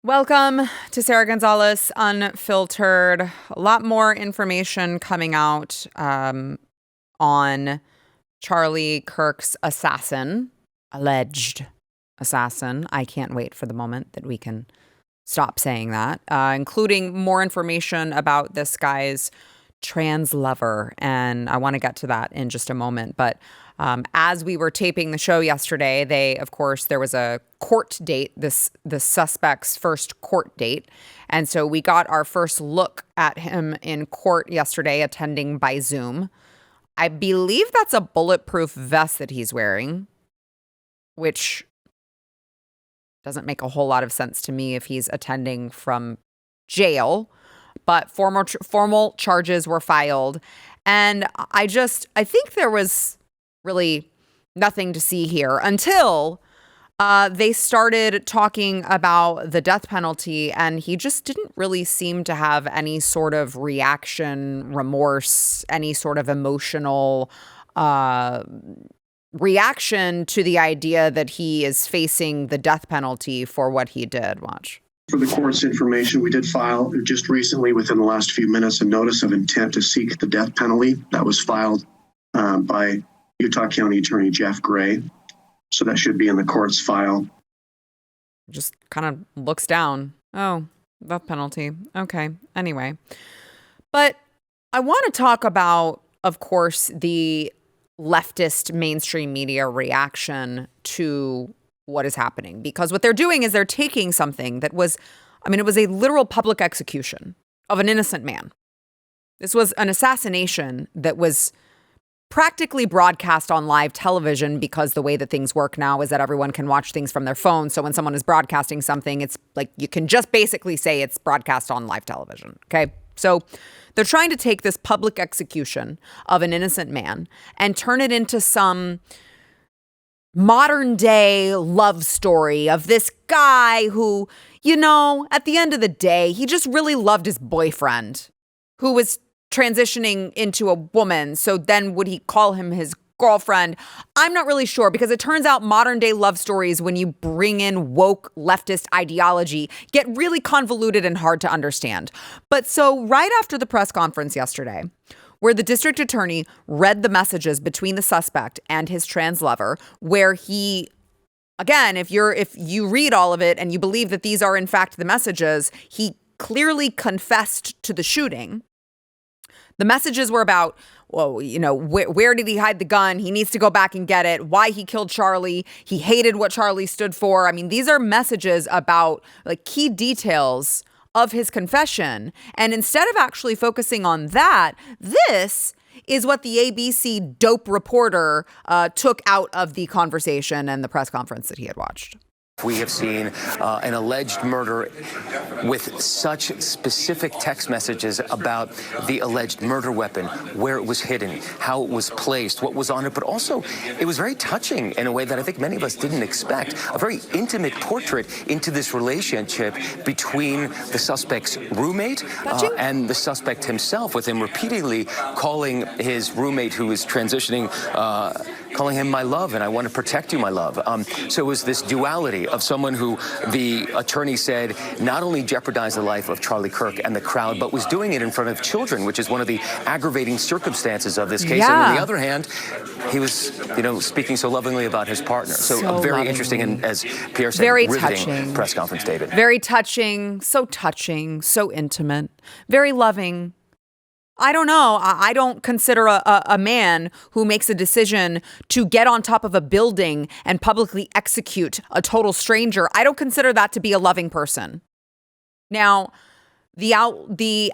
Welcome to Sara Gonzales Unfiltered. A lot more information coming out on Charlie Kirk's assassin, alleged assassin. I can't wait for the moment that we can stop saying that, including more information about this guy's trans lover. And I want to get to that in just a moment. But as we were taping the show yesterday, there was a court date, the suspect's first court date. And so we got our first look at him in court yesterday, attending by Zoom. I believe that's a bulletproof vest that he's wearing, which doesn't make a whole lot of sense to me if he's attending from jail. But formal charges were filed. And I think there was really nothing to see here until they started talking about the death penalty, and he just didn't really seem to have any sort of reaction, remorse, any sort of emotional reaction to the idea that he is facing the death penalty for what he did. Watch. For the court's information, we did file just recently, within the last few minutes, a notice of intent to seek the death penalty that was filed by Utah County Attorney Jeff Gray. So that should be in the court's file. Just kind of looks down. Oh, death penalty. Okay. Anyway. But I want to talk about, of course, the leftist mainstream media reaction to what is happening. Because what they're doing is they're taking something that was, it was a literal public execution of an innocent man. This was an assassination that was practically broadcast on live television, because the way that things work now is that everyone can watch things from their phone. So when someone is broadcasting something, it's like you can just basically say it's broadcast on live television. Okay. So they're trying to take this public execution of an innocent man and turn it into some modern day love story of this guy who, at the end of the day, he just really loved his boyfriend who was transitioning into a woman. So then would he call him his girlfriend? I'm not really sure, because it turns out modern day love stories, when you bring in woke leftist ideology, get really convoluted and hard to understand. But so right after the press conference yesterday, where the district attorney read the messages between the suspect and his trans lover, where he, again, if you read all of it and you believe that these are in fact the messages, he clearly confessed to the shooting. The messages were about, where did he hide the gun? He needs to go back and get it. Why he killed Charlie. He hated what Charlie stood for. These are messages about key details of his confession. And instead of actually focusing on that, this is what the ABC dope reporter took out of the conversation and the press conference that he had watched. We have seen an alleged murder with such specific text messages about the alleged murder weapon, where it was hidden, how it was placed, what was on it. But also, it was very touching in a way that I think many of us didn't expect. A very intimate portrait into this relationship between the suspect's roommate and the suspect himself, with him repeatedly calling his roommate, who is transitioning, calling him my love, and I want to protect you, my love. So it was this duality of someone who the attorney said not only jeopardized the life of Charlie Kirk and the crowd, but was doing it in front of children, which is one of the aggravating circumstances of this case. Yeah. And on the other hand, he was, speaking so lovingly about his partner. So very lovingly. Interesting, and as Pierre said, very riveting touching press conference, David. Very touching, so intimate, very loving. I don't know. I don't consider a man who makes a decision to get on top of a building and publicly execute a total stranger. I don't consider that to be a loving person. Now, the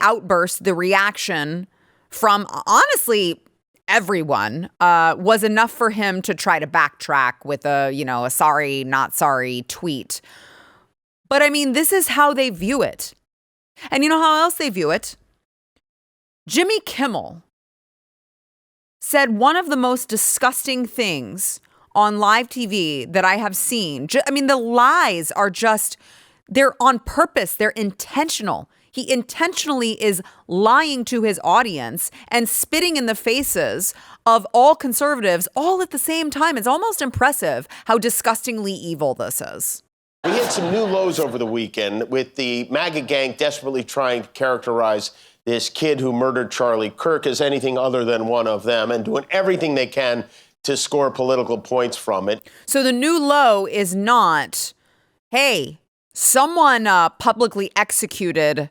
outburst, the reaction from, honestly, everyone was enough for him to try to backtrack with a sorry, not sorry tweet. But this is how they view it. And you know how else they view it? Jimmy Kimmel said one of the most disgusting things on live TV that I have seen. The lies are just, they're on purpose. They're intentional. He intentionally is lying to his audience and spitting in the faces of all conservatives all at the same time. It's almost impressive how disgustingly evil this is. We hit some new lows over the weekend with the MAGA gang desperately trying to characterize this kid who murdered Charlie Kirk as anything other than one of them and doing everything they can to score political points from it. So the new low is not, hey, someone publicly executed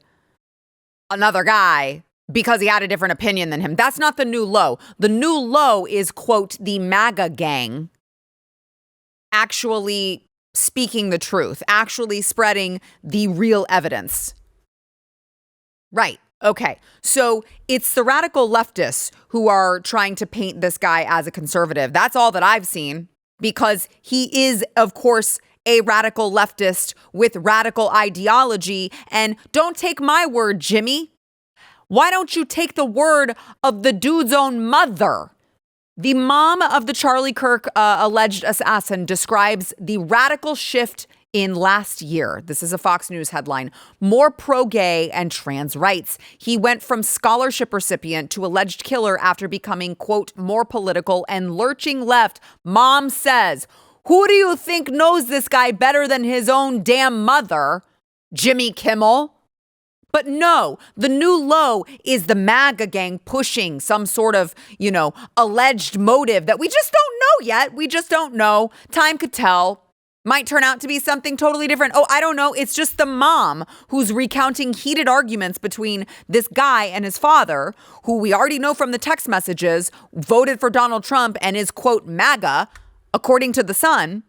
another guy because he had a different opinion than him. That's not the new low. The new low is, quote, the MAGA gang actually speaking the truth, actually spreading the real evidence. Right. Okay. So it's the radical leftists who are trying to paint this guy as a conservative. That's all that I've seen, because he is, of course, a radical leftist with radical ideology. And don't take my word, Jimmy. Why don't you take the word of the dude's own mother? The mom of the Charlie Kirk alleged assassin describes the radical shift in last year. This is a Fox News headline. More pro-gay and trans rights. He went from scholarship recipient to alleged killer after becoming, quote, more political and lurching left. Mom says, who do you think knows this guy better than his own damn mother? Jimmy Kimmel? But no, the new low is the MAGA gang pushing some sort of, alleged motive that we just don't know yet. We just don't know. Time could tell. Might turn out to be something totally different. Oh, I don't know. It's just the mom who's recounting heated arguments between this guy and his father, who we already know from the text messages, voted for Donald Trump and is, quote, MAGA, according to The Sun.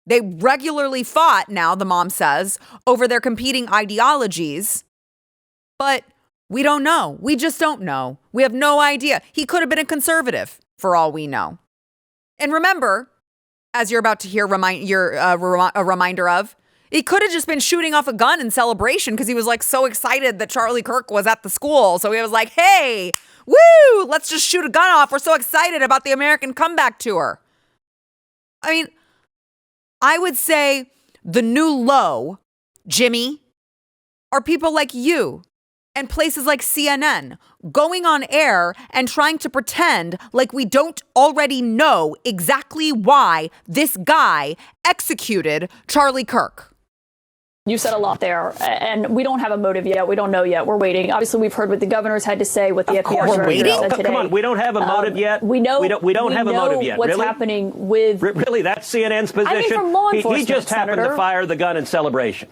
They regularly fought, now the mom says, over their competing ideologies. But we don't know. We just don't know. We have no idea. He could have been a conservative for all we know. And remember, as you're about to hear a reminder of, he could have just been shooting off a gun in celebration because he was like so excited that Charlie Kirk was at the school. So he was like, hey, woo, let's just shoot a gun off. We're so excited about the American comeback tour. I mean, I would say the new low, Jimmy, are people like you and places like CNN going on air and trying to pretend like we don't already know exactly why this guy executed Charlie Kirk. You said a lot there, and we don't have a motive yet. We don't know yet. We're waiting. Obviously, we've heard what the governor's had to say, what the FBI director said today. Come on, we don't have a motive yet. We know we don't have a motive yet. What's happening with really? That's CNN's position. I mean, from law enforcement, he just happened Senator. to fire the gun in celebration.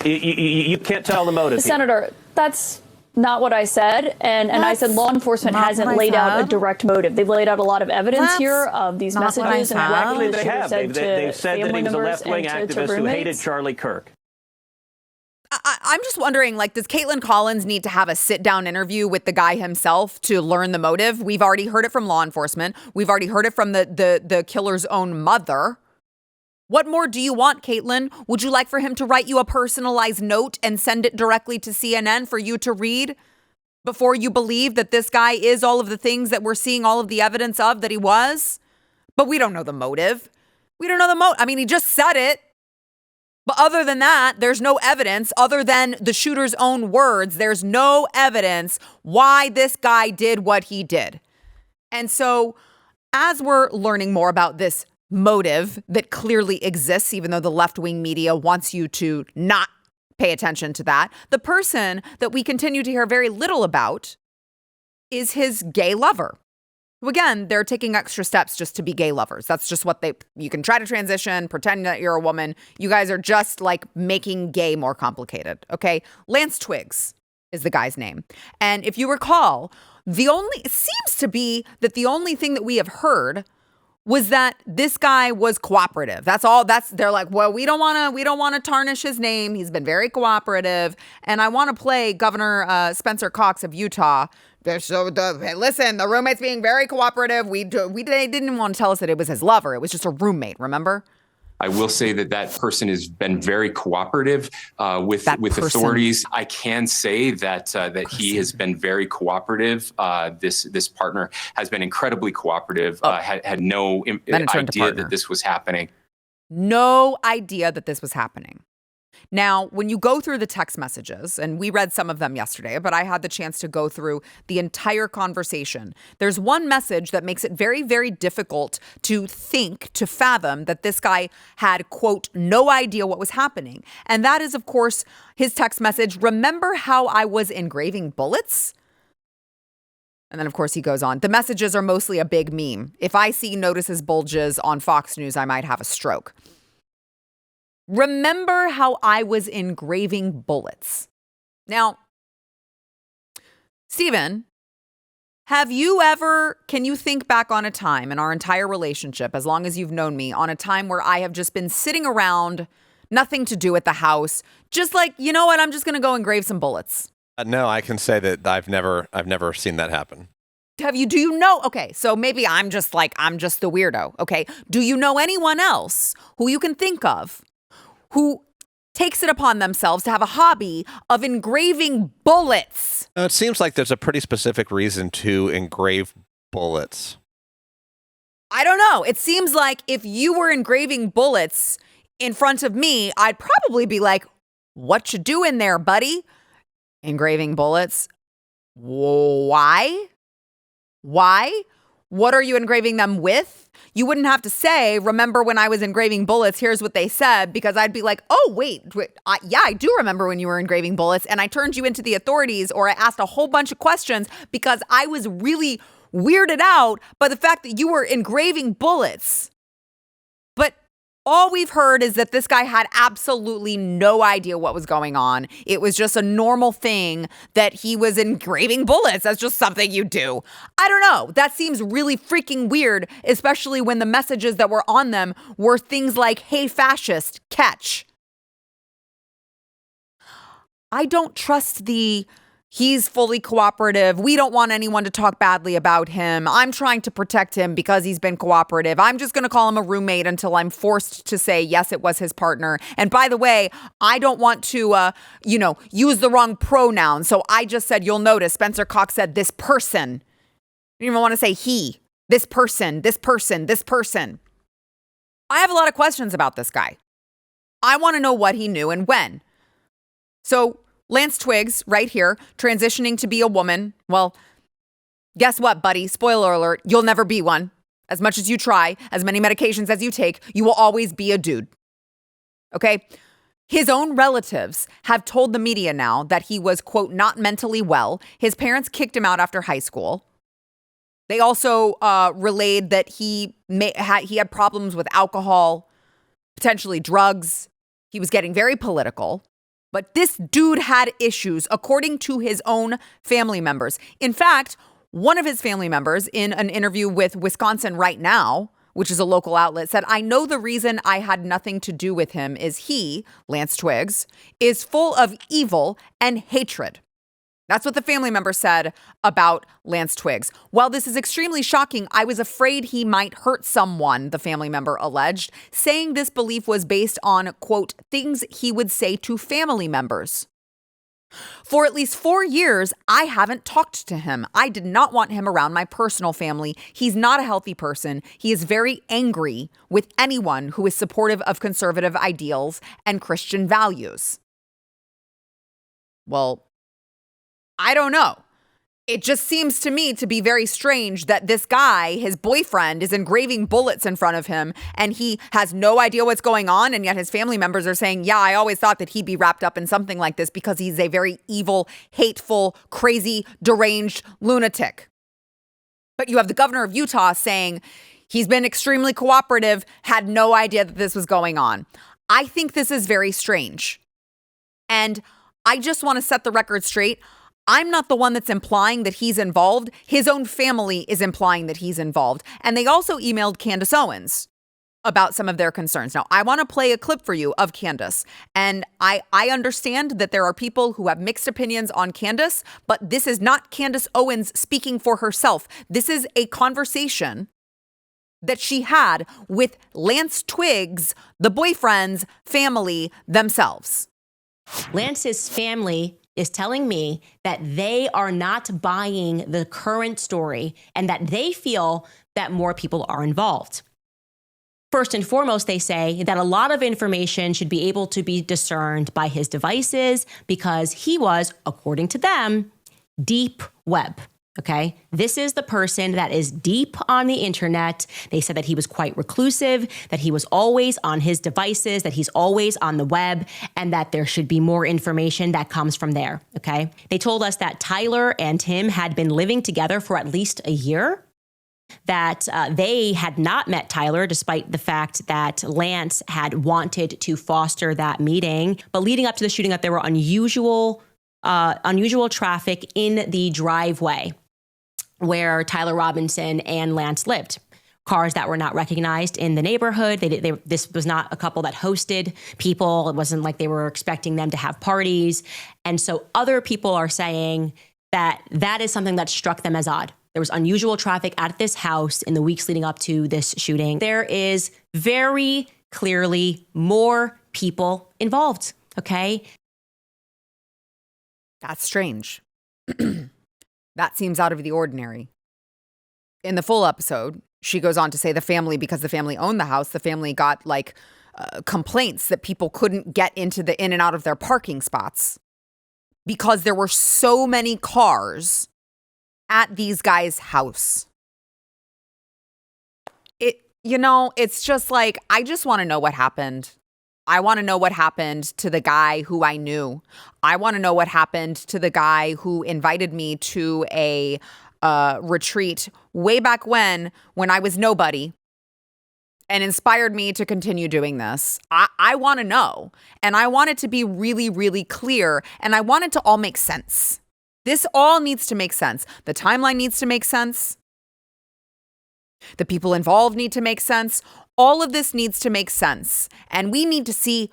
You can't tell the motive. Senator, that's not what I said. And I said law enforcement hasn't laid out a direct motive. They've laid out a lot of evidence here of these messages. And actually, they have. They've said that he was a left-wing activist who hated Charlie Kirk. I'm just wondering, does Caitlin Collins need to have a sit-down interview with the guy himself to learn the motive? We've already heard it from law enforcement. We've already heard it from the killer's own mother. What more do you want, Caitlin? Would you like for him to write you a personalized note and send it directly to CNN for you to read before you believe that this guy is all of the things that we're seeing all of the evidence of that he was? But we don't know the motive. We don't know the motive. I mean, he just said it. But other than that, there's no evidence other than the shooter's own words. There's no evidence why this guy did what he did. And so as we're learning more about this motive that clearly exists, even though the left-wing media wants you to not pay attention to that, the person that we continue to hear very little about is his gay lover. Again, they're taking extra steps just to be gay lovers. That's just what you can try to transition, pretend that you're a woman. You guys are just making gay more complicated, okay? Lance Twiggs is the guy's name. And if you recall, it seems to be that the only thing that we have heard was that this guy was cooperative. That's all. They're like, well, we don't want to tarnish his name. He's been very cooperative. And I want to play Governor Spencer Cox of Utah. Hey, listen, the roommate's being very cooperative. They didn't want to tell us that it was his lover. It was just a roommate, remember? I will say that person has been very cooperative with authorities. I can say that he has been very cooperative. This partner has been incredibly cooperative. Had no idea that this was happening. No idea that this was happening. Now, when you go through the text messages, and we read some of them yesterday, but I had the chance to go through the entire conversation. There's one message that makes it very, very difficult to fathom that this guy had, quote, no idea what was happening. And that is, of course, his text message, "Remember how I was engraving bullets?" And then, of course, he goes on, "The messages are mostly a big meme. If I see notices bulges on Fox News, I might have a stroke. Remember how I was engraving bullets." Now, Stephen, can you think back on a time in our entire relationship, as long as you've known me, on a time where I have just been sitting around, nothing to do at the house, just like, you know what, I'm just going to go engrave some bullets? No, I can say that I've never seen that happen. Do you know? Okay, so maybe I'm just the weirdo. Okay. Do you know anyone else who you can think of who takes it upon themselves to have a hobby of engraving bullets? It seems like there's a pretty specific reason to engrave bullets. I don't know. It seems like if you were engraving bullets in front of me, I'd probably be like, "What you doing there, buddy? Engraving bullets? Why? What are you engraving them with?" You wouldn't have to say, "Remember when I was engraving bullets, here's what they said," because I'd be like, "Oh, wait, I do remember when you were engraving bullets, and I turned you into the authorities, or I asked a whole bunch of questions because I was really weirded out by the fact that you were engraving bullets." But all we've heard is that this guy had absolutely no idea what was going on. It was just a normal thing that he was engraving bullets. That's just something you do. I don't know. That seems really freaking weird, especially when the messages that were on them were things like, "Hey, fascist, catch." I don't trust he's fully cooperative. We don't want anyone to talk badly about him. I'm trying to protect him because he's been cooperative. I'm just going to call him a roommate until I'm forced to say, yes, it was his partner. And by the way, I don't want to, use the wrong pronoun. So I just said, you'll notice Spencer Cox said this person. I don't even want to say he, this person, this person, this person. I have a lot of questions about this guy. I want to know what he knew and when. So Lance Twiggs, right here, transitioning to be a woman. Well, guess what, buddy? Spoiler alert, you'll never be one. As much as you try, as many medications as you take, you will always be a dude. Okay? His own relatives have told the media now that he was, quote, not mentally well. His parents kicked him out after high school. They also relayed that he had problems with alcohol, potentially drugs. He was getting very political. But this dude had issues, according to his own family members. In fact, one of his family members, in an interview with Wisconsin Right Now, which is a local outlet, said, "I know the reason I had nothing to do with him is he, Lance Twiggs, is full of evil and hatred." That's what the family member said about Lance Twiggs. While this is extremely shocking, I was afraid he might hurt someone, the family member alleged, saying this belief was based on, quote, things he would say to family members. For at least 4 years, I haven't talked to him. I did not want him around my personal family. He's not a healthy person. He is very angry with anyone who is supportive of conservative ideals and Christian values. Well, I don't know. It just seems to me to be very strange that this guy, his boyfriend, is engraving bullets in front of him and he has no idea what's going on. And yet his family members are saying, yeah, I always thought that he'd be wrapped up in something like this because he's a very evil, hateful, crazy, deranged lunatic. But you have the governor of Utah saying he's been extremely cooperative, had no idea that this was going on. I think this is very strange. And I just want to set the record straight. I'm not the one that's implying that he's involved. His own family is implying that he's involved. And they also emailed Candace Owens about some of their concerns. Now, I want to play a clip for you of Candace. And I understand that there are people who have mixed opinions on Candace, but this is not Candace Owens speaking for herself. This is a conversation that she had with Lance Twiggs, the boyfriend's family themselves. Lance's family is telling me that they are not buying the current story and that they feel that more people are involved. First and foremost, they say that a lot of information should be able to be discerned by his devices because he was, according to them, deep web. Okay, this is the person that is deep on the internet. They said that he was quite reclusive, that he was always on his devices, that he's always on the web, and that there should be more information that comes from there. Okay, they told us that Tyler and him had been living together for at least a year, that they had not met Tyler, despite the fact that Lance had wanted to foster that meeting. But leading up to the shooting, that there were unusual traffic in the driveway where Tyler Robinson and Lance lived. Cars that were not recognized in the neighborhood. This was not a couple that hosted people. It wasn't like they were expecting them to have parties. And so other people are saying that that is something that struck them as odd. There was unusual traffic at this house in the weeks leading up to this shooting. There is very clearly more people involved, okay? That's strange. That seems out of the ordinary. In the full episode, she goes on to say the family, because the family owned the house, the family got complaints that people couldn't get into the in and out of their parking spots because there were so many cars at these guys' house. It's just like, I just want to know what happened. I want to know what happened to the guy who I knew. I want to know what happened to the guy who invited me to a retreat way back when I was nobody and inspired me to continue doing this. I want to know. And I want it to be really, really clear. And I want it to all make sense. This all needs to make sense. The timeline needs to make sense. The people involved need to make sense. All of this needs to make sense. And we need to see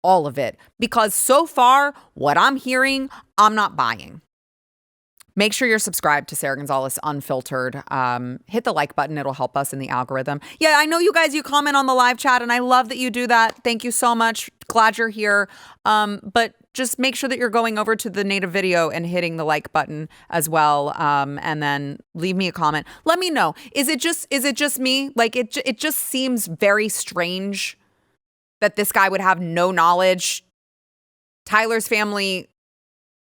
all of it, because so far, what I'm hearing, I'm not buying. Make sure you're subscribed to Sara Gonzales Unfiltered. Hit the like button. It'll help us in the algorithm. Yeah, I know you guys, you comment on the live chat, and I love that you do that. Thank you so much. Glad you're here. But just make sure that you're going over to the native video and hitting the like button as well. And then leave me a comment. Let me know. Is it just me? Like, it just seems very strange that this guy would have no knowledge. Tyler's family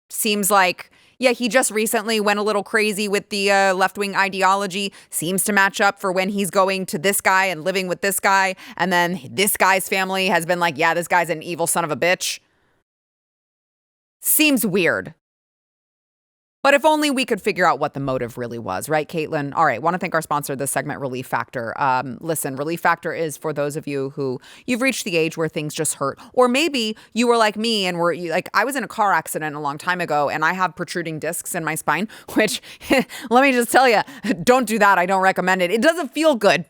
seems like, yeah, he just recently went a little crazy with the left-wing ideology. Seems to match up for when he's going to this guy and living with this guy. And then this guy's family has been like, yeah, this guy's an evil son of a bitch. Seems weird. But if only we could figure out what the motive really was, right, Caitlin? All right, want to thank our sponsor, this segment, Relief Factor. Listen, Relief Factor is for those of you who you've reached the age where things just hurt. Or maybe you were like me and I was in a car accident a long time ago and I have protruding discs in my spine, which let me just tell you, don't do that. I don't recommend it. It doesn't feel good.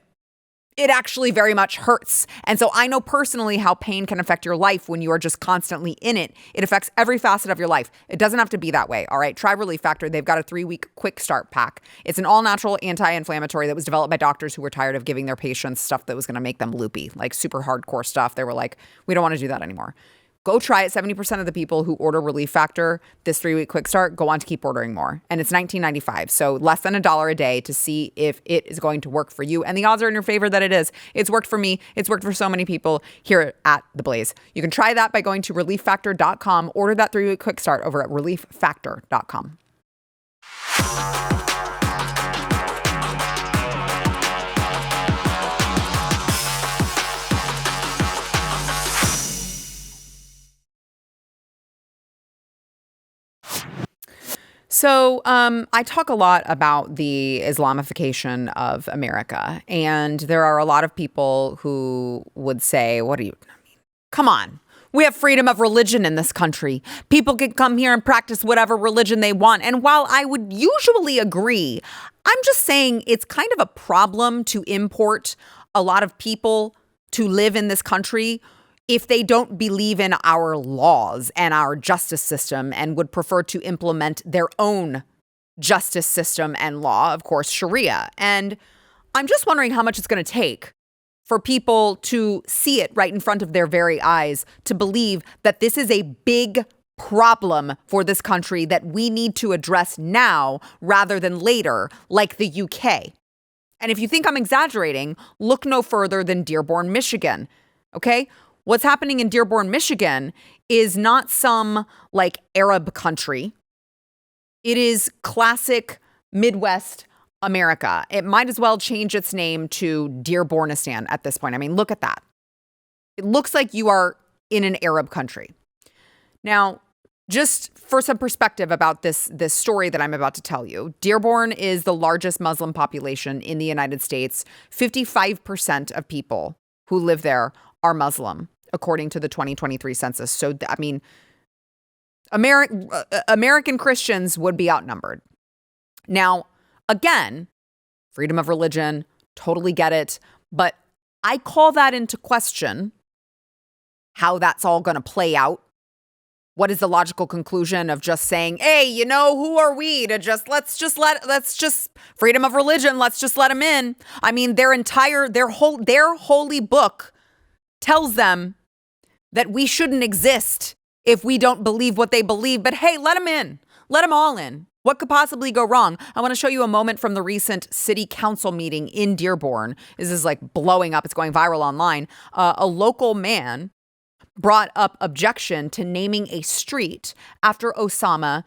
It actually very much hurts. And so I know personally how pain can affect your life when you are just constantly in it. It affects every facet of your life. It doesn't have to be that way. All right. Try Relief Factor. They've got a 3-week QuickStart pack. It's an all-natural anti-inflammatory that was developed by doctors who were tired of giving their patients stuff that was going to make them loopy, like super hardcore stuff. They were like, we don't want to do that anymore. Go try it. 70% of the people who order Relief Factor, this 3-week QuickStart, go on to keep ordering more. And it's $19.95. So less than $1 a day to see if it is going to work for you. And the odds are in your favor that it is. It's worked for me. It's worked for so many people here at The Blaze. You can try that by going to relieffactor.com. Order that 3-week QuickStart over at relieffactor.com. So I talk a lot about the Islamification of America, and there are a lot of people who would say, come on, we have freedom of religion in this country. People can come here and practice whatever religion they want. And while I would usually agree, I'm just saying it's kind of a problem to import a lot of people to live in this country if they don't believe in our laws and our justice system and would prefer to implement their own justice system and law, of course, Sharia. And I'm just wondering how much it's going to take for people to see it right in front of their very eyes, to believe that this is a big problem for this country that we need to address now rather than later, like the UK. And if you think I'm exaggerating, look no further than Dearborn, Michigan. Okay? What's happening in Dearborn, Michigan is not some like Arab country. It is classic Midwest America. It might as well change its name to Dearbornistan at this point. I mean, look at that. It looks like you are in an Arab country. Now, just for some perspective about this story that I'm about to tell you, Dearborn is the largest Muslim population in the United States. 55% of people who live there are Muslim, according to the 2023 census. So, I mean, American Christians would be outnumbered. Now, again, freedom of religion, totally get it. But I call that into question how that's all going to play out. What is the logical conclusion of just saying, hey, you know, who are we to just, let's just freedom of religion. Let's just let them in. I mean, their holy book tells them that we shouldn't exist if we don't believe what they believe. But hey, let them in. Let them all in. What could possibly go wrong? I want to show you a moment from the recent city council meeting in Dearborn. This is like blowing up. It's going viral online. A local man brought up objection to naming a street after Osama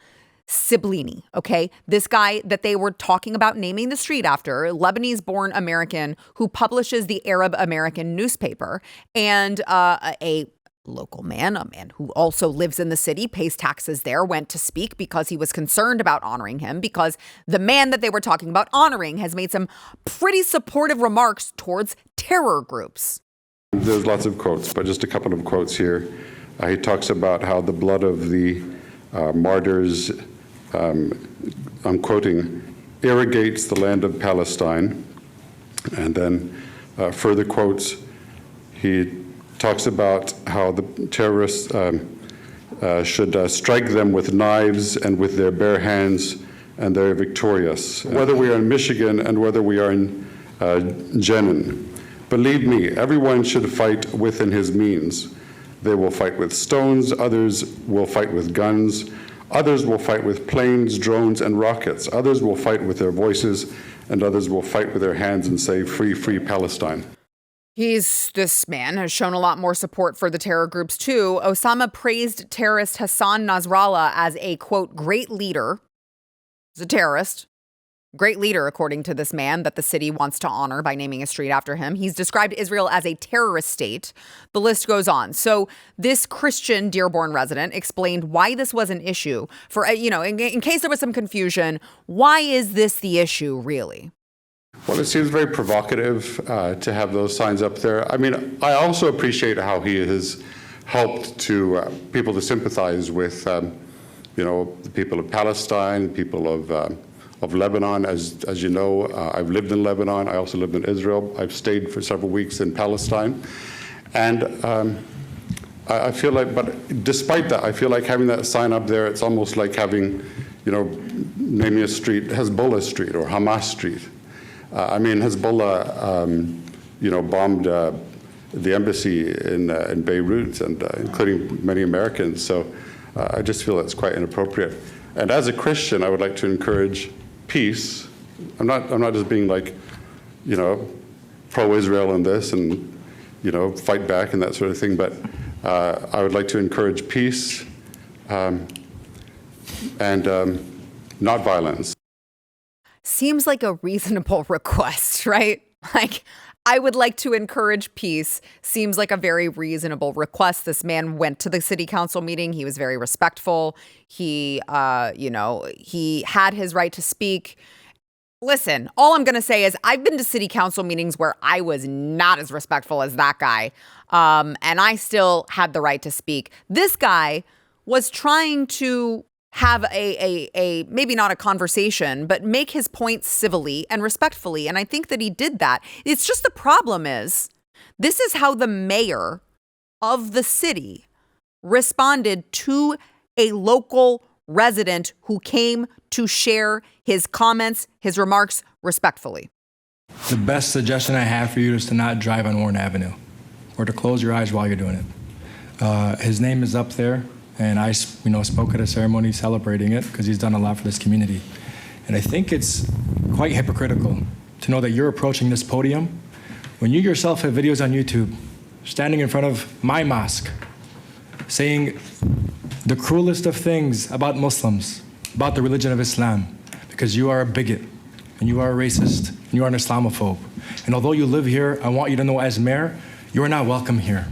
Siblini, okay? This guy that they were talking about naming the street after, Lebanese-born American who publishes the Arab American newspaper, and a local man, a man who also lives in the city, pays taxes there, went to speak because he was concerned about honoring him, because the man that they were talking about honoring has made some pretty supportive remarks towards terror groups. There's lots of quotes, but just a couple of quotes here. He talks about how the blood of the martyrs, I'm quoting, irrigates the land of Palestine. And then further quotes, he talks about how the terrorists should strike them with knives and with their bare hands, and they're victorious. Whether we are in Michigan and whether we are in Jenin, believe me, everyone should fight within his means. They will fight with stones, others will fight with guns, others will fight with planes, drones, and rockets. Others will fight with their voices, and others will fight with their hands and say, free, free Palestine. This man has shown a lot more support for the terror groups too. Osama praised terrorist Hassan Nasrallah as a, quote, great leader. He's a terrorist. Great leader, according to this man, that the city wants to honor by naming a street after him. He's described Israel as a terrorist state. The list goes on. So this Christian Dearborn resident explained why this was an issue. For, in case there was some confusion, why is this the issue, really? Well, it seems very provocative to have those signs up there. I mean, I also appreciate how he has helped to people to sympathize with, the people of Palestine, people of Lebanon. As you know, I've lived in Lebanon. I also lived in Israel. I've stayed for several weeks in Palestine. And I feel like, but despite that, I feel like having that sign up there, it's almost like having, naming a street, Hezbollah Street or Hamas Street. Hezbollah, bombed the embassy in Beirut, and including many Americans. So I just feel it's quite inappropriate. And as a Christian, I would like to encourage peace. I'm not just being like, pro-Israel in this and, fight back and that sort of thing. But I would like to encourage peace and not violence. Seems like a reasonable request, right? Like, I would like to encourage peace. Seems like a very reasonable request. This man went to the city council meeting. He was very respectful. He had his right to speak. Listen, all I'm going to say is I've been to city council meetings where I was not as respectful as that guy. And I still had the right to speak. This guy was trying to have a maybe not a conversation, but make his point civilly and respectfully. And I think that he did that. It's just the problem is, this is how the mayor of the city responded to a local resident who came to share his comments, his remarks respectfully. The best suggestion I have for you is to not drive on Warren Avenue or to close your eyes while you're doing it. His name is up there. And I, spoke at a ceremony celebrating it because he's done a lot for this community. And I think it's quite hypocritical to know that you're approaching this podium when you yourself have videos on YouTube standing in front of my mosque saying the cruelest of things about Muslims, about the religion of Islam, because you are a bigot and you are a racist and you are an Islamophobe. And although you live here, I want you to know as mayor, you are not welcome here.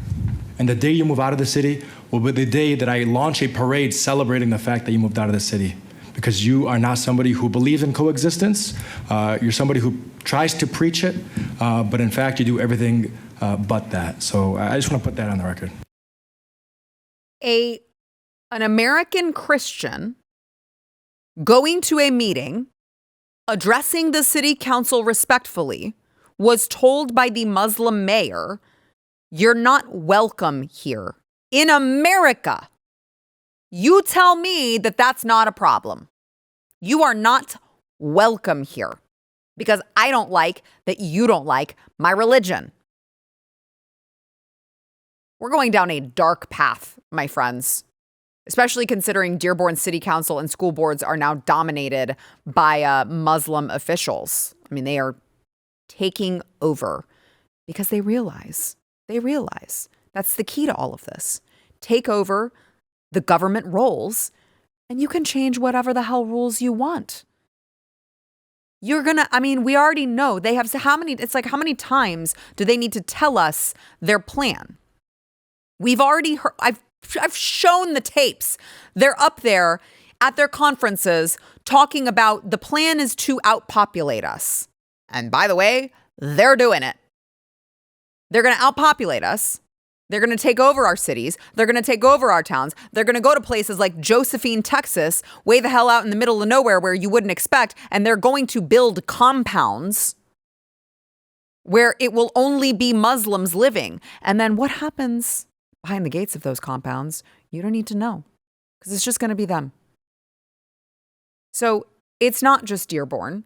And the day you move out of the city will be the day that I launch a parade celebrating the fact that you moved out of the city. Because you are not somebody who believes in coexistence. You're somebody who tries to preach it, but in fact, you do everything but that. So I just want to put that on the record. An American Christian going to a meeting, addressing the city council respectfully, was told by the Muslim mayor, "You're not welcome here." In America, you tell me that that's not a problem. You are not welcome here because I don't like that you don't like my religion. We're going down a dark path, my friends, especially considering Dearborn City Council and school boards are now dominated by Muslim officials. I mean, they are taking over because they realize that's the key to all of this. Take over the government roles and you can change whatever the hell rules you want. We already know they have how many times do they need to tell us their plan? We've already heard, I've shown the tapes. They're up there at their conferences talking about the plan is to outpopulate us. And by the way, they're doing it. They're going to outpopulate us. They're going to take over our cities. They're going to take over our towns. They're going to go to places like Josephine, Texas, way the hell out in the middle of nowhere where you wouldn't expect. And they're going to build compounds where it will only be Muslims living. And then what happens behind the gates of those compounds? You don't need to know because it's just going to be them. So it's not just Dearborn.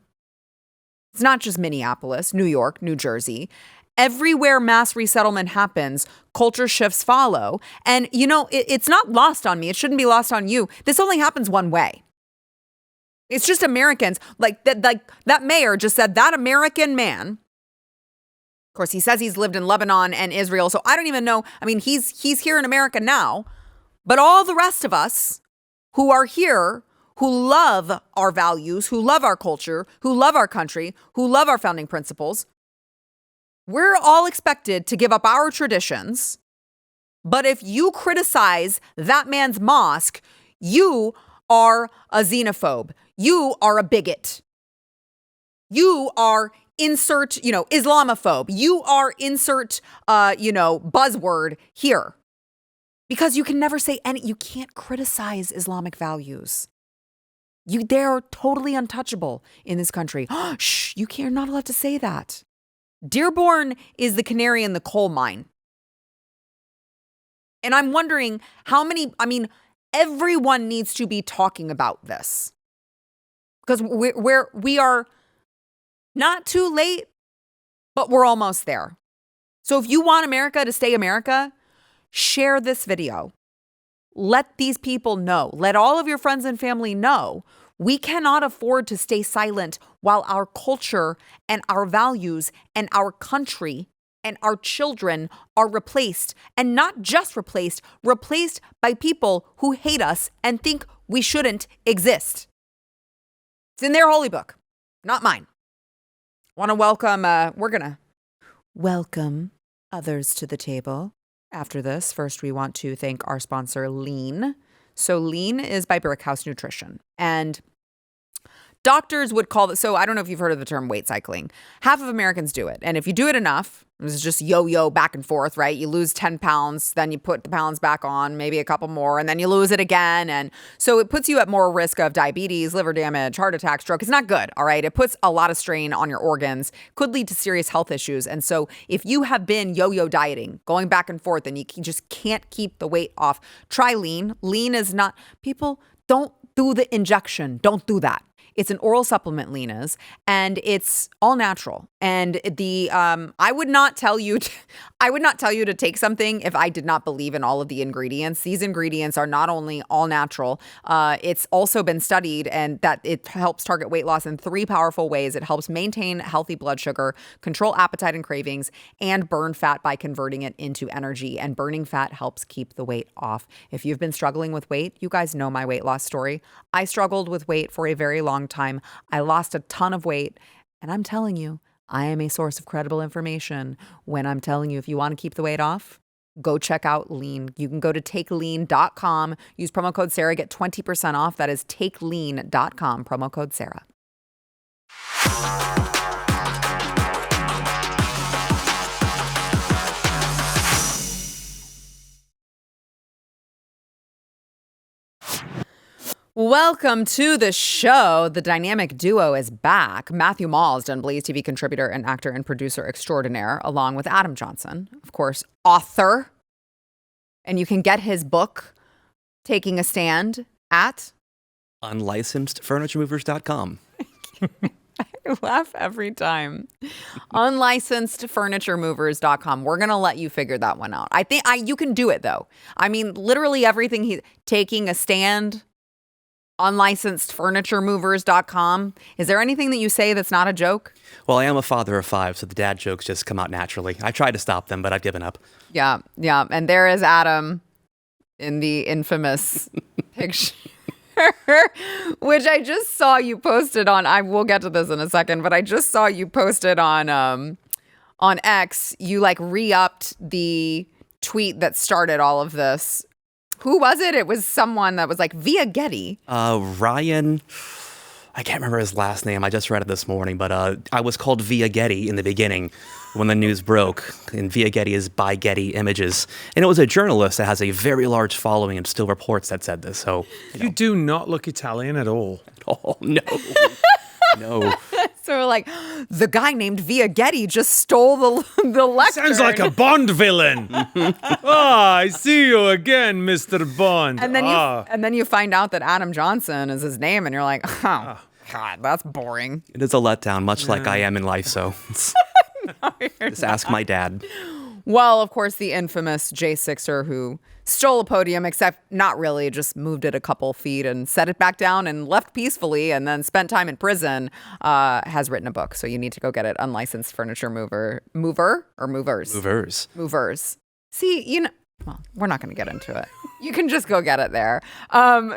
It's not just Minneapolis, New York, New Jersey. Everywhere mass resettlement happens, culture shifts follow. And, it's not lost on me. It shouldn't be lost on you. This only happens one way. It's just Americans. That mayor just said that American man. Of course, he says he's lived in Lebanon and Israel. So I don't even know. I mean, he's here in America now. But all the rest of us who are here, who love our values, who love our culture, who love our country, who love our founding principles, we're all expected to give up our traditions. But if you criticize that man's mosque, you are a xenophobe. You are a bigot. You are insert, Islamophobe. You are insert, buzzword here. Because you can never say you can't criticize Islamic values. They're totally untouchable in this country. Shh, you're not allowed to say that. Dearborn is the canary in the coal mine. And I'm wondering everyone needs to be talking about this. Because we are not too late, but we're almost there. So if you want America to stay America, share this video. Let these people know. Let all of your friends and family know. We cannot afford to stay silent while our culture and our values and our country and our children are replaced. And not just replaced by people who hate us and think we shouldn't exist. It's in their holy book, not mine. Want to welcome, we're going to welcome others to the table after this. First, we want to thank our sponsor, Lean. So Lean is by Brickhouse Nutrition. And doctors would call it, so I don't know if you've heard of the term weight cycling. Half of Americans do it. And if you do it enough, it's just yo-yo back and forth, right? You lose 10 pounds, then you put the pounds back on, maybe a couple more, and then you lose it again. And so it puts you at more risk of diabetes, liver damage, heart attack, stroke. It's not good, all right? It puts a lot of strain on your organs, could lead to serious health issues. And so if you have been yo-yo dieting, going back and forth, and you just can't keep the weight off, try Lean. Lean is not, people don't do the injection. Don't do that. It's an oral supplement, lean is, and it's all natural. And I would not tell you to take something if I did not believe in all of the ingredients. These ingredients are not only all natural, it's also been studied and that it helps target weight loss in 3 powerful ways. It helps maintain healthy blood sugar, control appetite and cravings, and burn fat by converting it into energy. And burning fat helps keep the weight off. If you've been struggling with weight, you guys know my weight loss story. I struggled with weight for a very long time. I lost a ton of weight, and I'm telling you, I am a source of credible information when I'm telling you if you want to keep the weight off, go check out Lean. You can go to takelean.com, use promo code Sarah, get 20% off. That is takelean.com, promo code Sarah. Welcome to the show. The dynamic duo is back. Matthew Maulsden, Blaze TV contributor and actor and producer extraordinaire, along with Adam Johnson, of course, author. And you can get his book, Taking a Stand, at unlicenssedfurnituremovers.com. I laugh every time. Unlicenssedfurnituremovers.com. We're going to let you figure that one out. I think you can do it, though. I mean, literally everything Taking a Stand, unlicenssedfurnituremovers.com. Is there anything that you say that's not a joke? Well, I am a father of 5, so the dad jokes just come out naturally. I tried to stop them, but I've given up. Yeah. And there is Adam in the infamous picture, which I just saw you posted on. I will get to this in a second, but I just saw you posted on X. You re-upped the tweet that started all of this. Who was it? It was someone that was via Getty. Ryan, I can't remember his last name. I just read it this morning, but I was called Via Getty in the beginning when the news broke. And Via Getty is by Getty Images. And it was a journalist that has a very large following and still reports that said this. So you do not look Italian at all. Oh, no. No. So the guy named Via Getty just stole the lectern. Sounds like a Bond villain. I see you again, Mr. Bond. And then you find out that Adam Johnson is his name, and you're like, oh, God, that's boring. It is a letdown, much like I am in life, so just ask my dad. Well, of course, the infamous J6er who stole a podium, except not really, just moved it a couple feet and set it back down and left peacefully and then spent time in prison, has written a book. So you need to go get it. Unlicensed Furniture Movers. Movers. See, well, we're not going to get into it. You can just go get it there.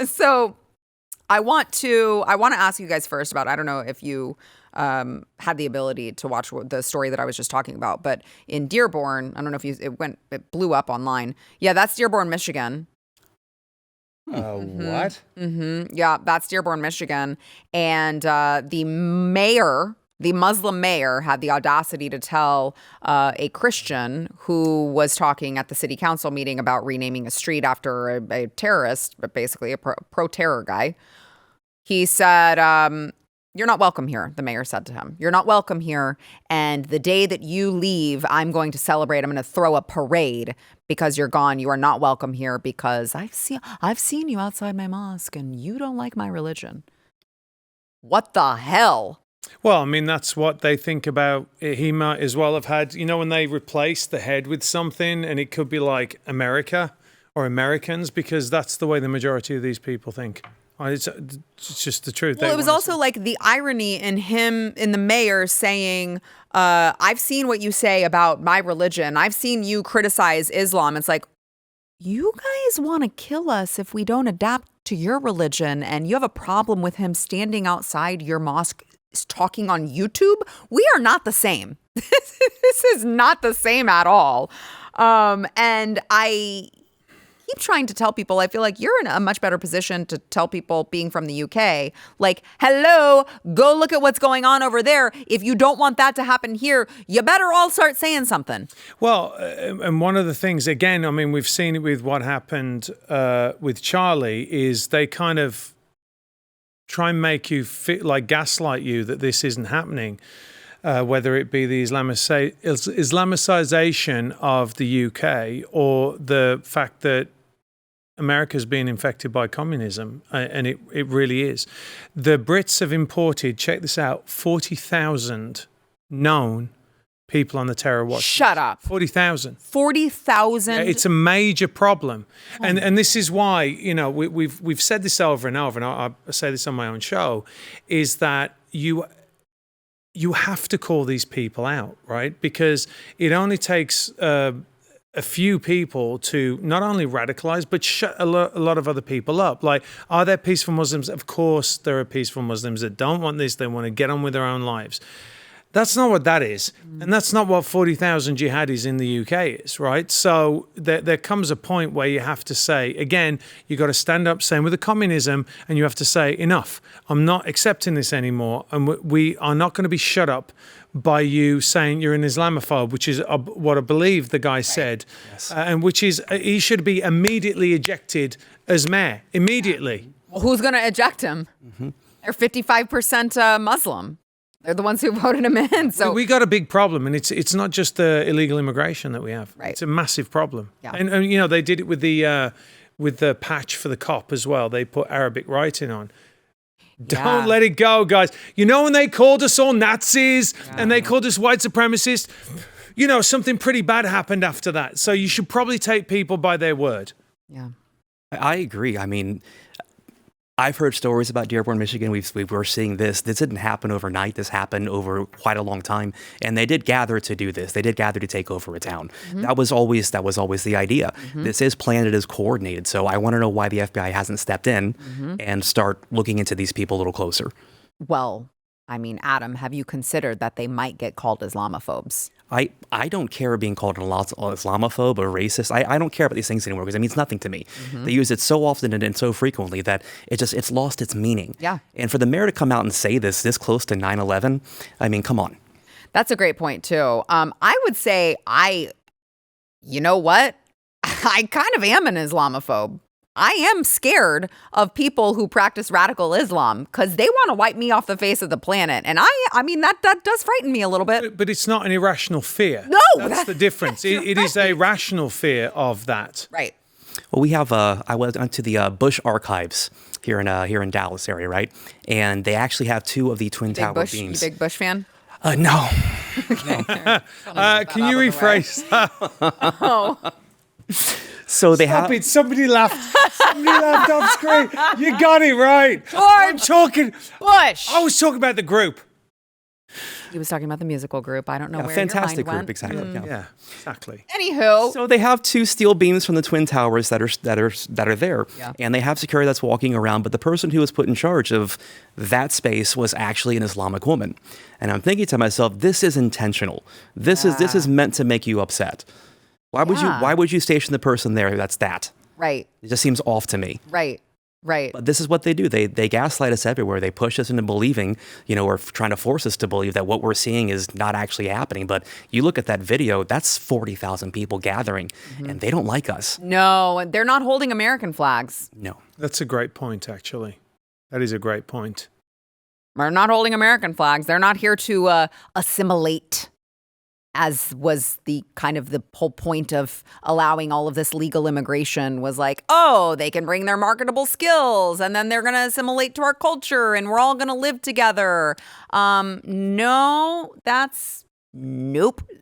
So I want to ask you guys first about, I don't know if you had the ability to watch the story that I was just talking about, but in Dearborn, I don't know if it blew up online. Yeah, that's Dearborn, Michigan. What? Mm-hmm. Yeah, that's Dearborn, Michigan. And the Muslim mayor had the audacity to tell a Christian who was talking at the city council meeting about renaming a street after a terrorist, but basically a pro-terror guy. He said, you're not welcome here, the mayor said to him. You're not welcome here. And the day that you leave, I'm going to celebrate. I'm going to throw a parade because you're gone. You are not welcome here because I've seen you outside my mosque and you don't like my religion. What the hell? Well, I mean, that's what they think about. He might as well have had, when they replace the head with something and it could be like America or Americans, because that's the way the majority of these people think. It's just the truth. Well, it was also the irony in the mayor saying, I've seen what you say about my religion. I've seen you criticize Islam. It's like, you guys want to kill us if we don't adapt to your religion, and you have a problem with him standing outside your mosque talking on YouTube? We are not the same. This is not the same at all. And I keep trying to tell people, I feel like you're in a much better position to tell people being from the UK, hello, go look at what's going on over there. If you don't want that to happen here, you better all start saying something. Well, and one of the things, again, I mean, we've seen it with what happened with Charlie, is they kind of try and make you feel gaslight you that this isn't happening. Whether it be the Islamicization of the UK or the fact that America's being infected by communism, and it really is. The Brits have imported, check this out, 40,000 known people on the terror watch. Shut up. 40,000. 40,000. Yeah, it's a major problem, and this is why, you know, we've said this over and over, and I say this on my own show, is that you have to call these people out, right? Because it only takes a few people to not only radicalize, but shut a lot of other people up. Like, are there peaceful Muslims? Of course there are peaceful Muslims that don't want this. They want to get on with their own lives. That's not what that is. And that's not what 40,000 jihadis in the UK is, right? So there comes a point where you have to say, again, you got to stand up, same with the communism, and you have to say, enough. I'm not accepting this anymore. And we are not going to be shut up by you saying you're an Islamophobe, which is what I believe the guy said, yes. And which is he should be immediately ejected as mayor, immediately. Well, who's going to eject him? Mm-hmm. They're 55% Muslim. They're the ones who voted him in. So we got a big problem, and it's not just the illegal immigration that we have. Right. It's a massive problem. Yeah. And you know, they did it with the patch for the cop as well. They put Arabic writing on. Don't let it go, guys. You know, when they called us all Nazis and they called us white supremacists, you know, something pretty bad happened after that. So you should probably take people by their word. Yeah. I agree. I mean, I've heard stories about Dearborn, Michigan. We were seeing this. This didn't happen overnight. This happened over quite a long time. And they did gather to do this. They did gather to take over a town. Mm-hmm. That was always the idea. Mm-hmm. This is planned. It is coordinated. So I want to know why the FBI hasn't stepped in and start looking into these people a little closer. Well, I mean, Adam, have you considered that they might get called Islamophobes? I don't care being called an Islamophobe or racist. I don't care about these things anymore because it means nothing to me. Mm-hmm. They use it so often and so frequently that it's lost its meaning. Yeah. And for the mayor to come out and say this close to 9/11, I mean, come on. That's a great point too. I would say you know what? I kind of am an Islamophobe. I am scared of people who practice radical Islam because they want to wipe me off the face of the planet. And I mean, that does frighten me a little bit. But it's not an irrational fear. No. That's the difference. It is a rational fear of that. Right. Well, we have, I went to the Bush Archives here in Dallas area, right? And they actually have two of the Twin Tower beams. You big Bush fan? No. Can you rephrase that? Oh. So they Stop it. Somebody laughed. Somebody laughed off screen. You got it right. I'm talking. Bush. I was talking about the group. He was talking about the musical group. I don't know where fantastic your mind group, went. exactly. Yeah, exactly. Anywho. So they have two steel beams from the Twin Towers that are there. Yeah. And they have security that's walking around, but the person who was put in charge of that space was actually an Islamic woman. And I'm thinking to myself, this is intentional. This is meant to make you upset. Why would you station the person there that's that? Right. It just seems off to me. Right. But this is what they do. They gaslight us everywhere. They push us into believing, or trying to force us to believe that what we're seeing is not actually happening. But you look at that video, that's 40,000 people gathering, and they don't like us. No, they're not holding American flags. No. That's a great point, actually. That is a great point. They're not holding American flags. They're not here to assimilate, as was the kind of the whole point of allowing all of this legal immigration was like, oh, they can bring their marketable skills and then they're going to assimilate to our culture and we're all going to live together. Nope.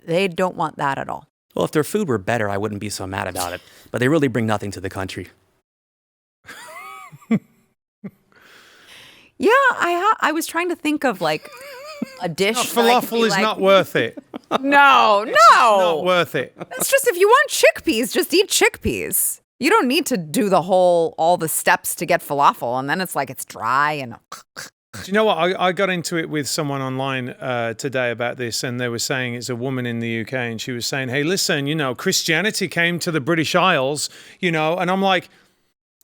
They don't want that at all. Well, if their food were better, I wouldn't be so mad about it. But they really bring nothing to the country. Yeah, I was trying to think of like a dish. Falafel is not worth it. No. It's not worth it. It's just if you want chickpeas, just eat chickpeas. You don't need to do all the steps to get falafel, and then it's like it's dry and. Do you know what? I got into it with someone online today about this, and they were saying it's a woman in the UK, and she was saying, "Hey, listen, Christianity came to the British Isles, and I'm like."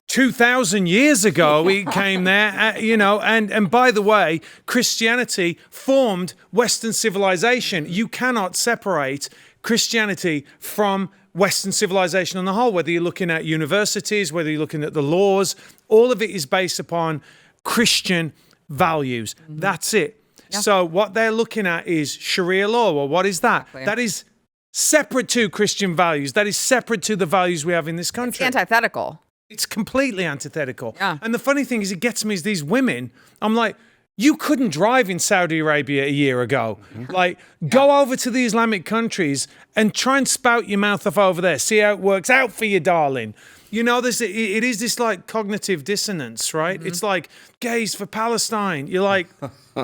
2,000 years ago, it came there, and by the way, Christianity formed Western civilization. You cannot separate Christianity from Western civilization on the whole, whether you're looking at universities, whether you're looking at the laws, all of it is based upon Christian values. Mm-hmm. That's it. Yeah. So what they're looking at is Sharia law. Well, what is that? Exactly. That is separate to Christian values. That is separate to the values we have in this country. It's antithetical. It's completely antithetical. Yeah. And the funny thing is, it gets me is these women, I'm like, you couldn't drive in Saudi Arabia a year ago. Like, go over to the Islamic countries and try and spout your mouth off over there. See how it works out for you, darling. You know, it is this like cognitive dissonance, right? It's like gays for Palestine. You're like,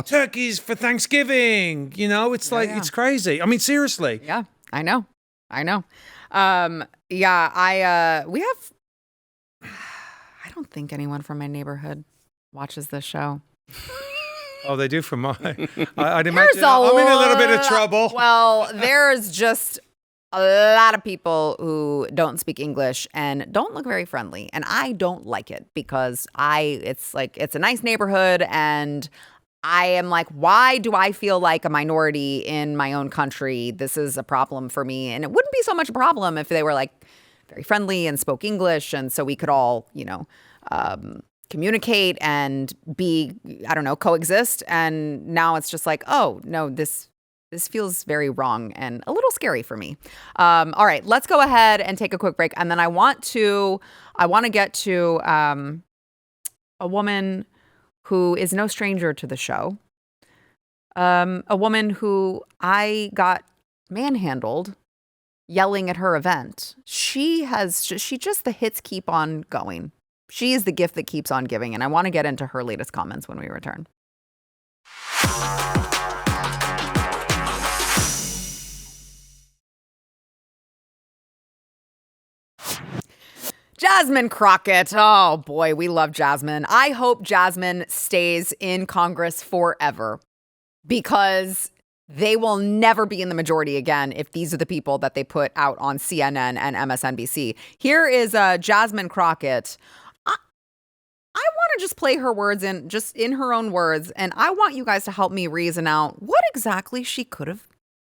turkeys for Thanksgiving. You know, it's it's crazy. I mean, seriously. Yeah, I know. We have, I don't think anyone from my neighborhood watches this show. Oh, they do from mine. I'd imagine I'm in a little bit of trouble. Well, there's just a lot of people who don't speak English and don't look very friendly. And I don't like it because it's a nice neighborhood. And I am like, why do I feel like a minority in my own country? This is a problem for me. And it wouldn't be so much a problem if they were like very friendly and spoke English. And so we could all, communicate and be, coexist. And now it's just like, oh, no, this feels very wrong and a little scary for me. All right, let's go ahead and take a quick break. And then I want to get to a woman who is no stranger to the show. A woman who I got manhandled yelling at her event. She just, the hits keep on going. She is the gift that keeps on giving. And I want to get into her latest comments when we return. Jasmine Crockett. Oh boy, we love Jasmine. I hope Jasmine stays in Congress forever because they will never be in the majority again if these are the people that they put out on CNN and MSNBC. Here is Jasmine Crockett. I want to just play her words in her own words, and I want you guys to help me reason out what exactly she could have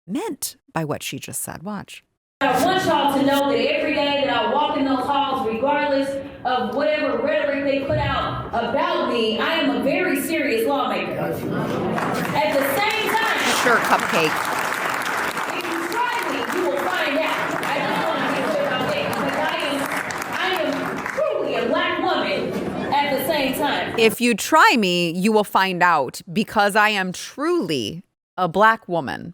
meant by what she just said. Watch. I want y'all to know that every day that I walk in those halls, regardless of whatever rhetoric they put out about me, I am a very serious lawmaker. At the same time, sure, Cupcake. If you try me, you will find out. I just want to be clear about that because I am truly a black woman at the same time. If you try me, you will find out because I am truly a black woman.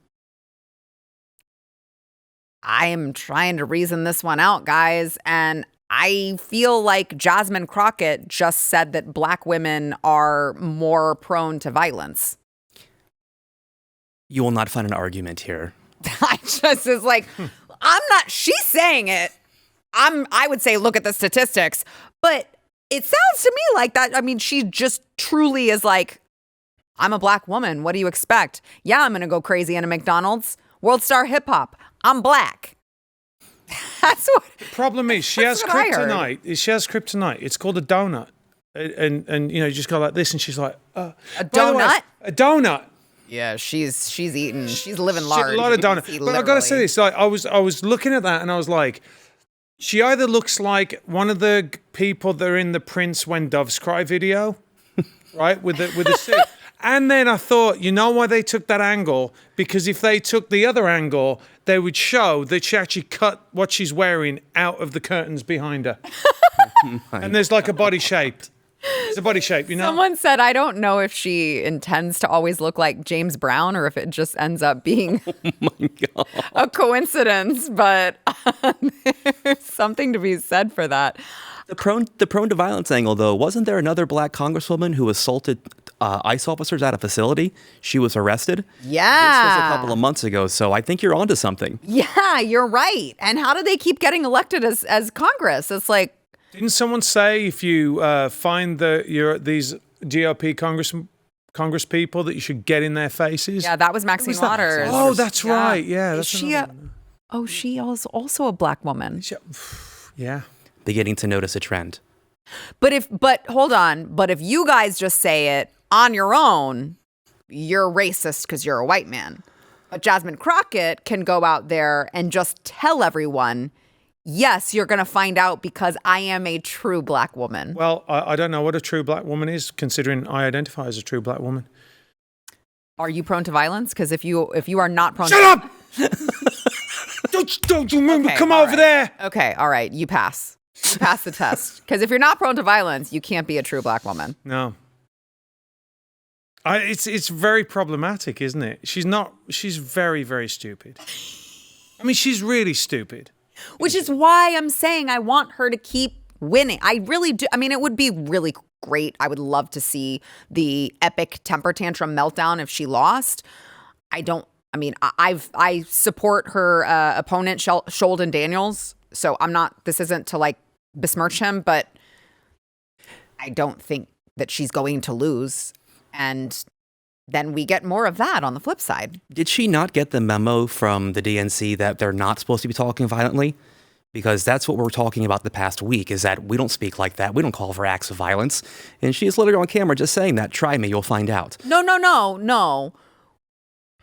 I am trying to reason this one out, guys, and I feel like Jasmine Crockett just said that black women are more prone to violence. You will not find an argument here. She's saying it. I would say, look at the statistics, but it sounds to me like that. I mean, she just truly is like, I'm a black woman. What do you expect? Yeah, I'm going to go crazy in a McDonald's. World star hip hop. I'm black. That's what. The problem is she has kryptonite. She has kryptonite. It's called a donut, and you just go like this, and she's like a donut. A donut. Yeah, she's eating. She's living large. A lot of donut. But I gotta say this. Like, I was looking at that, and I was like, she either looks like one of the people that are in the Prince When Doves Cry video, right, with the suit. And then I thought, you know why they took that angle? Because if they took the other angle, they would show that she actually cut what she's wearing out of the curtains behind her. And there's like a body shape. It's a body shape, Someone said, I don't know if she intends to always look like James Brown or if it just ends up being a coincidence, but there's something to be said for that. The prone to violence angle, though, wasn't there another black congresswoman who assaulted ICE officers at a facility? She was arrested. Yeah. This was a couple of months ago, so I think you're onto something. Yeah, you're right. And how do they keep getting elected as Congress? It's like, didn't someone say if you find these GOP Congress people that you should get in their faces? Yeah, that was Maxine Waters. Oh, that's right. Yeah, that's she is also a black woman. Yeah. Beginning to notice a trend. But hold on. But if you guys just say it on your own, you're racist because you're a white man. But Jasmine Crockett can go out there and just tell everyone, yes, you're going to find out because I am a true black woman. Well, I don't know what a true black woman is, considering I identify as a true black woman. Are you prone to violence? Because if you are not prone Shut up! Don't you remember? Okay, come over there. Okay, all right. You pass. You pass the test. Because if you're not prone to violence, you can't be a true black woman. No. It's very problematic, isn't it? She's very, very stupid. I mean, she's really stupid. Which is why I'm saying I want her to keep winning. I really do. I mean, it would be really great. I would love to see the epic temper tantrum meltdown if she lost. I support her opponent, Sheldon Daniels. So this isn't to like besmirch him, but I don't think that she's going to lose. And then we get more of that on the flip side. Did she not get the memo from the DNC that they're not supposed to be talking violently? Because that's what we're talking about the past week, is that we don't speak like that. We don't call for acts of violence. And she is literally on camera just saying that. Try me, you'll find out. No.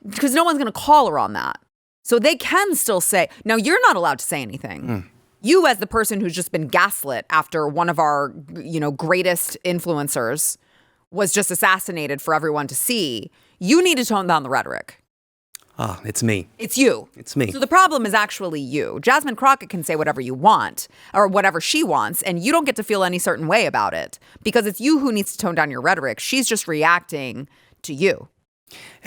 Because no one's going to call her on that. So they can still say, now you're not allowed to say anything. You, as the person who's just been gaslit after one of our, greatest influencers was just assassinated for everyone to see, you need to tone down the rhetoric. It's me. It's you. It's me. So the problem is actually you. Jasmine Crockett can say whatever you want or whatever she wants, and you don't get to feel any certain way about it because it's you who needs to tone down your rhetoric. She's just reacting to you.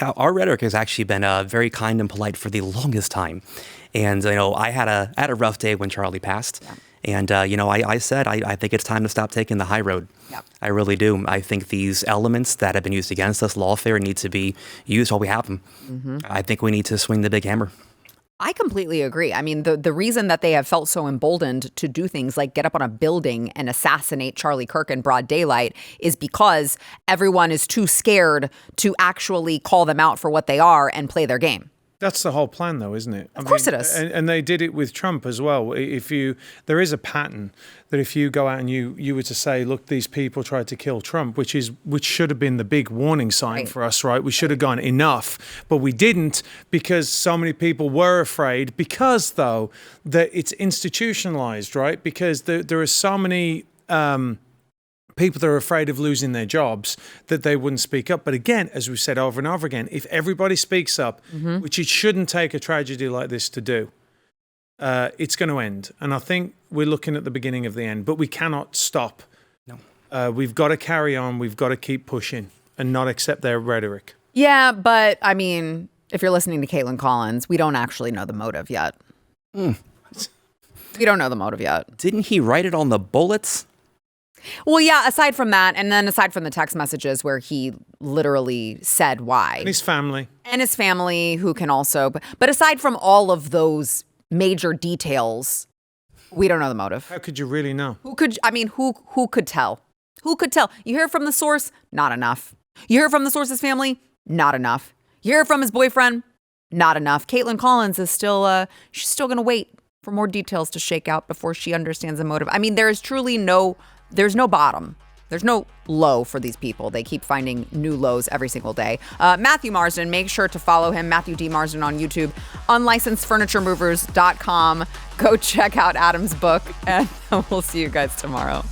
Our rhetoric has actually been very kind and polite for the longest time. And, I had a rough day when Charlie passed. Yeah. And, I said, I think it's time to stop taking the high road. Yep. I really do. I think these elements that have been used against us, lawfare, need to be used while we have them. Mm-hmm. I think we need to swing the big hammer. I completely agree. I mean, the reason that they have felt so emboldened to do things like get up on a building and assassinate Charlie Kirk in broad daylight is because everyone is too scared to actually call them out for what they are and play their game. That's the whole plan, though, isn't it? Of course it is. And they did it with Trump as well. There is a pattern that if you go out and you were to say, look, these people tried to kill Trump, which should have been the big warning sign for us, right? We should have gone enough, but we didn't because so many people were afraid because, though, that it's institutionalized, right? Because there are so many people that are afraid of losing their jobs that they wouldn't speak up. But again, as we've said over and over again, if everybody speaks up, which it shouldn't take a tragedy like this to do, it's going to end. And I think we're looking at the beginning of the end, but we cannot stop. No. We've got to carry on. We've got to keep pushing and not accept their rhetoric. Yeah, but I mean, if you're listening to Caitlin Collins, we don't actually know the motive yet. We don't know the motive yet. Didn't he write it on the bullets? Well, yeah, aside from that, and then aside from the text messages where he literally said why. And his family. And his family, who can also, but aside from all of those major details, we don't know the motive. How could you really know? Who could tell? Who could tell? You hear from the source? Not enough. You hear from the source's family? Not enough. You hear from his boyfriend? Not enough. Caitlin Collins is still, she's still going to wait for more details to shake out before she understands the motive. I mean, there is truly there's no bottom. There's no low for these people. They keep finding new lows every single day. Matthew Marsden, make sure to follow him, Matthew D. Marsden on YouTube, unlicenssedfurnituremovers.com. Go check out Adam's book, and we'll see you guys tomorrow.